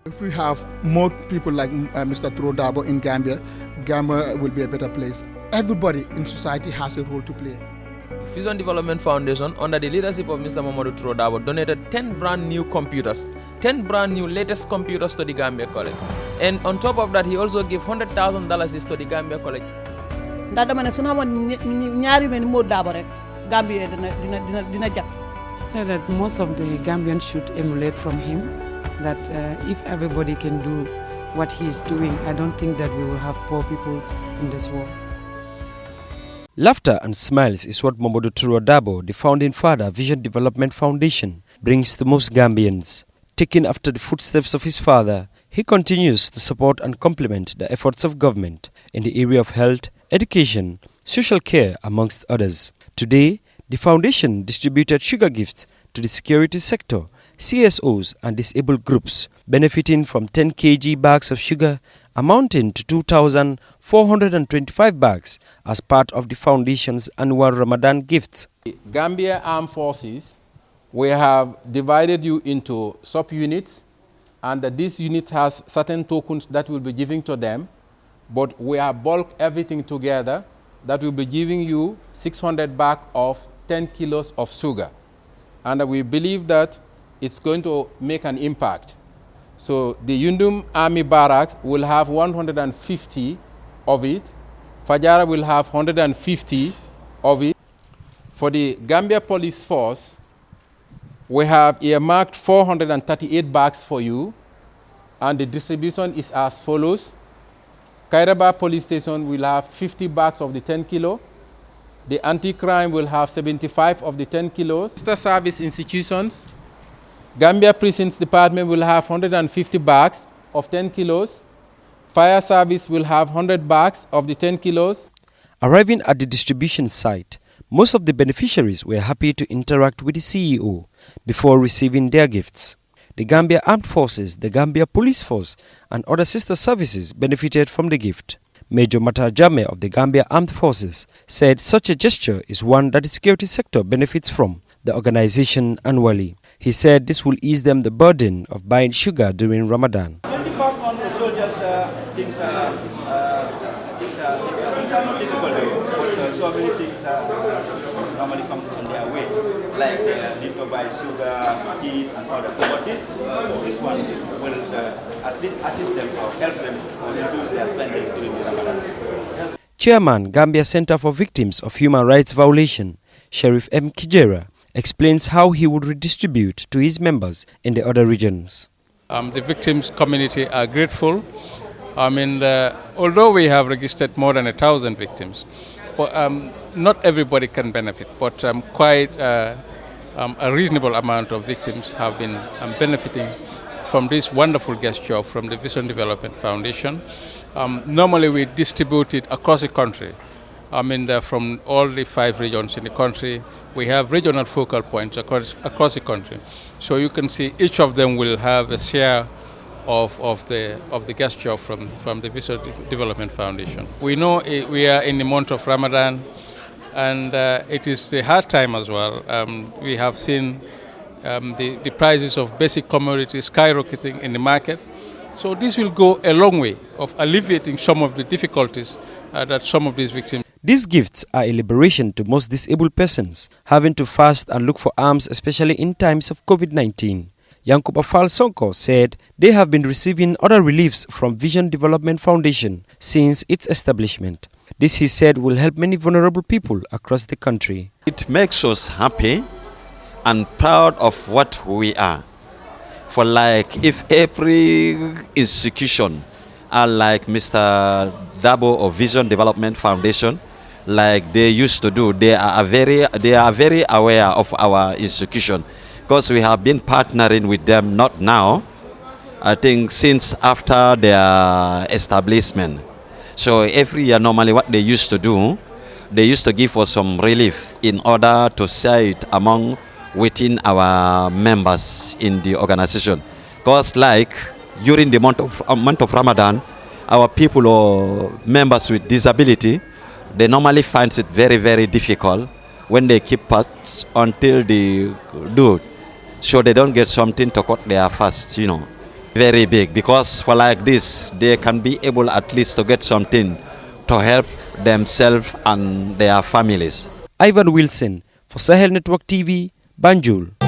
If we have more people like Mr. Dabo in Gambia, Gambia will be a better place. Everybody in society has a role to play. Vision Development Foundation, under the leadership of Mr. Mamadou Dabo, donated 10 brand new computers, 10 brand new latest computers to the Gambia College. And on top of that, he also gave $100,000 to the Gambia College. So that most of the Gambians should emulate from him, that if everybody can do what he is doing, I don't think that we will have poor people in this world. Laughter and smiles is what Mamadou Dabo, the founding father, Vision Development Foundation, brings to most Gambians. Taking after the footsteps of his father, he continues to support and complement the efforts of government in the area of health, education, social care, amongst others. Today, the foundation distributed sugar gifts to the security sector, Cso'S and disabled groups, benefiting from 10 kg bags of sugar amounting to 2,425 bags as part of the foundation's annual Ramadan gifts. Gambia Armed Forces, we have divided you into sub-units, and this unit has certain tokens that we'll be giving to them, but we have bulked everything together that will be giving you 600 bags of 10 kilos of sugar. And we believe that it's going to make an impact. So the Yundum Army Barracks will have 150 of it. Fajara will have 150 of it. For the Gambia Police Force, we have earmarked 438 bags for you, and the distribution is as follows. Kairaba Police Station will have 50 bags of the 10 kilo. The anti-crime will have 75 of the 10 kilos. Sister service institutions, Gambia Prisons Department will have 150 bags of 10 kilos. Fire service will have 100 bags of the 10 kilos. Arriving at the distribution site, most of the beneficiaries were happy to interact with the CEO before receiving their gifts. The Gambia Armed Forces, the Gambia Police Force, and other sister services benefited from the gift. Major Matar Jame of the Gambia Armed Forces said such a gesture is one that the security sector benefits from the organization annually. He said this will ease them the burden of buying sugar during Ramadan. 21st month for soldiers, things are not difficult, but so many things normally come on their way, like they need to buy sugar, cheese, and others. So but this one will at least assist them or help them reduce their spending during the Ramadan. Chairman, Gambia Center for Victims of Human Rights Violation, Sheriff M. Kijera, explains how he would redistribute to his members in the other regions. The victims community are grateful. Although we have registered more than 1,000 victims, but not everybody can benefit, but quite a reasonable amount of victims have been benefiting from this wonderful gesture from the Vision Development Foundation. Normally we distribute it across the country. From all the 5 regions in the country, we have regional focal points across the country. So you can see each of them will have a share of the gesture from the Vision Development Foundation. We know we are in the month of Ramadan, and it is a hard time as well. We have seen the prices of basic commodities skyrocketing in the market. So this will go a long way of alleviating some of the difficulties that some of these victims. These gifts are a liberation to most disabled persons having to fast and look for alms, especially in times of COVID-19. Yankuba Fall Sonko said they have been receiving other reliefs from Vision Development Foundation since its establishment. This, he said, will help many vulnerable people across the country. It makes us happy and proud of what we are. For like, if every institution are like Mr. Dabo of Vision Development Foundation, like they used to do, they are very aware of our institution, because we have been partnering with them, not now, I think since after their establishment. So every year normally what they used to do, they used to give us some relief in order to share it among within our members in the organization. Because like during the month of Ramadan, our people or members with disability, they normally find it very, very difficult when they keep fast until they do, so they don't get something to cut their fast, very big, because for like this, they can be able at least to get something to help themselves and their families. Ivan Wilson for Sahel Network TV, Banjul.